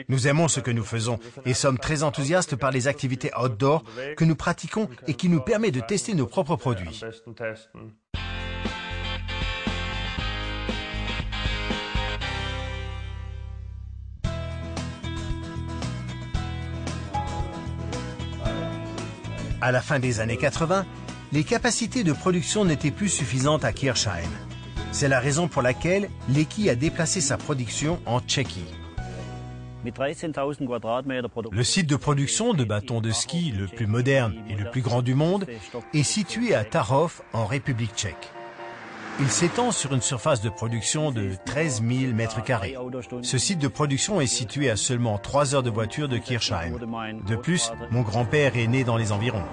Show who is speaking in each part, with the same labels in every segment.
Speaker 1: Nous aimons ce que nous faisons et sommes très enthousiastes par les activités outdoor que nous pratiquons et qui nous permettent de tester nos propres produits. À la fin des années 80, les capacités de production n'étaient plus suffisantes à Kirchheim. C'est la raison pour laquelle Leki a déplacé sa production en Tchéquie. Le site de production de bâtons de ski le plus moderne et le plus grand du monde est situé à Tarhov, en République tchèque. Il s'étend sur une surface de production de 13 000 m². Ce site de production est situé à seulement 3 heures de voiture de Kirchheim. De plus, mon grand-père est né dans les environs.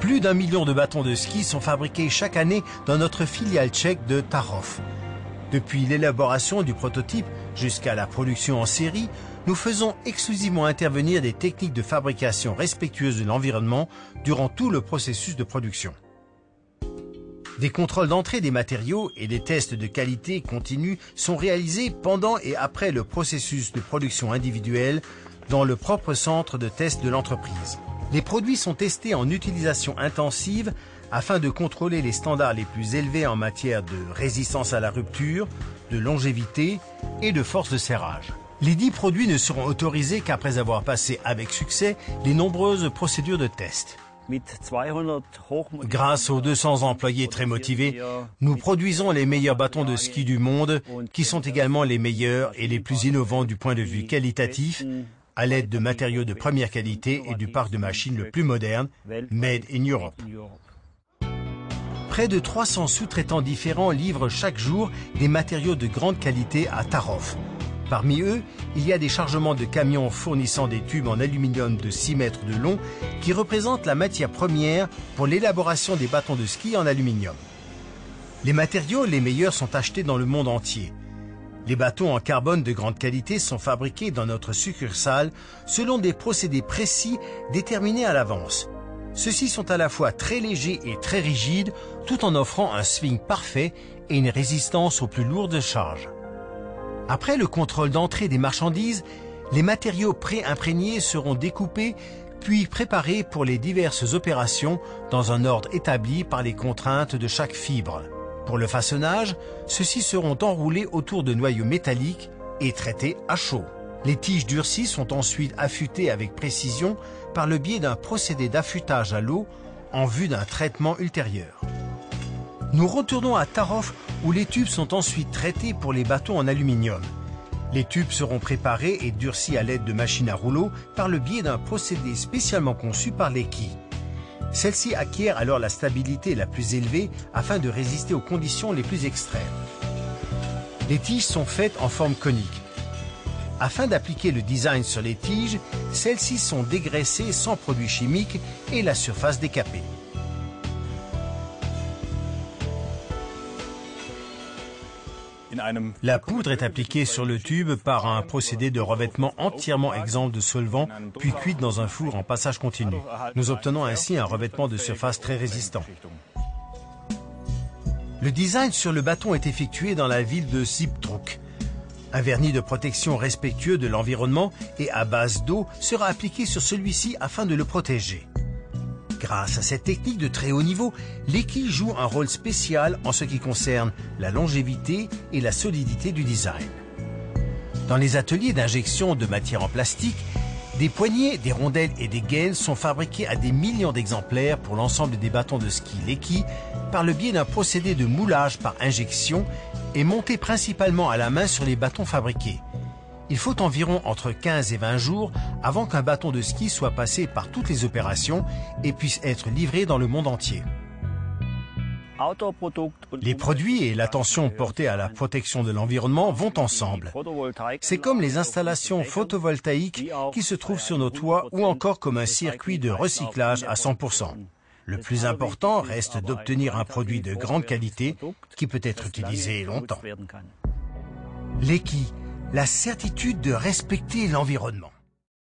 Speaker 1: Plus d'1 million de bâtons de ski sont fabriqués chaque année dans notre filiale tchèque de Tarhov. Depuis l'élaboration du prototype jusqu'à la production en série, nous faisons exclusivement intervenir des techniques de fabrication respectueuses de l'environnement durant tout le processus de production. Des contrôles d'entrée des matériaux et des tests de qualité continus sont réalisés pendant et après le processus de production individuelle dans le propre centre de test de l'entreprise. Les produits sont testés en utilisation intensive afin de contrôler les standards les plus élevés en matière de résistance à la rupture, de longévité et de force de serrage. Les 10 produits ne seront autorisés qu'après avoir passé avec succès les nombreuses procédures de test. Grâce aux 200 employés très motivés, nous produisons les meilleurs bâtons de ski du monde, qui sont également les meilleurs et les plus innovants du point de vue qualitatif, à l'aide de matériaux de première qualité et du parc de machines le plus moderne, Made in Europe. Près de 300 sous-traitants différents livrent chaque jour des matériaux de grande qualité à Tarhov. Parmi eux, il y a des chargements de camions fournissant des tubes en aluminium de 6 mètres de long qui représentent la matière première pour l'élaboration des bâtons de ski en aluminium. Les matériaux les meilleurs sont achetés dans le monde entier. Les bâtons en carbone de grande qualité sont fabriqués dans notre succursale selon des procédés précis déterminés à l'avance. Ceux-ci sont à la fois très légers et très rigides, tout en offrant un swing parfait et une résistance aux plus lourdes charges. Après le contrôle d'entrée des marchandises, les matériaux pré-imprégnés seront découpés puis préparés pour les diverses opérations dans un ordre établi par les contraintes de chaque fibre. Pour le façonnage, ceux-ci seront enroulés autour de noyaux métalliques et traités à chaud. Les tiges durcies sont ensuite affûtées avec précision par le biais d'un procédé d'affûtage à l'eau en vue d'un traitement ultérieur. Nous retournons à Tarhov où les tubes sont ensuite traités pour les bâtons en aluminium. Les tubes seront préparés et durcis à l'aide de machines à rouleau par le biais d'un procédé spécialement conçu par Leki. Celle-ci acquiert alors la stabilité la plus élevée afin de résister aux conditions les plus extrêmes. Les tiges sont faites en forme conique. Afin d'appliquer le design sur les tiges, celles-ci sont dégraissées sans produits chimiques et la surface décapée. La poudre est appliquée sur le tube par un procédé de revêtement entièrement exempt de solvant, puis cuite dans un four en passage continu. Nous obtenons ainsi un revêtement de surface très résistant. Le design sur le bâton est effectué dans la ville de Siebtruck. Un vernis de protection respectueux de l'environnement et à base d'eau sera appliqué sur celui-ci afin de le protéger. Grâce à cette technique de très haut niveau, Leki joue un rôle spécial en ce qui concerne la longévité et la solidité du design. Dans les ateliers d'injection de matière en plastique, des poignées, des rondelles et des gaines sont fabriquées à des millions d'exemplaires pour l'ensemble des bâtons de ski Leki par le biais d'un procédé de moulage par injection et monté principalement à la main sur les bâtons fabriqués. Il faut environ entre 15 et 20 jours avant qu'un bâton de ski soit passé par toutes les opérations et puisse être livré dans le monde entier. Les produits et l'attention portée à la protection de l'environnement vont ensemble. C'est comme les installations photovoltaïques qui se trouvent sur nos toits ou encore comme un circuit de recyclage à 100%. Le plus important reste d'obtenir un produit de grande qualité qui peut être utilisé longtemps. Leki, la certitude de respecter l'environnement.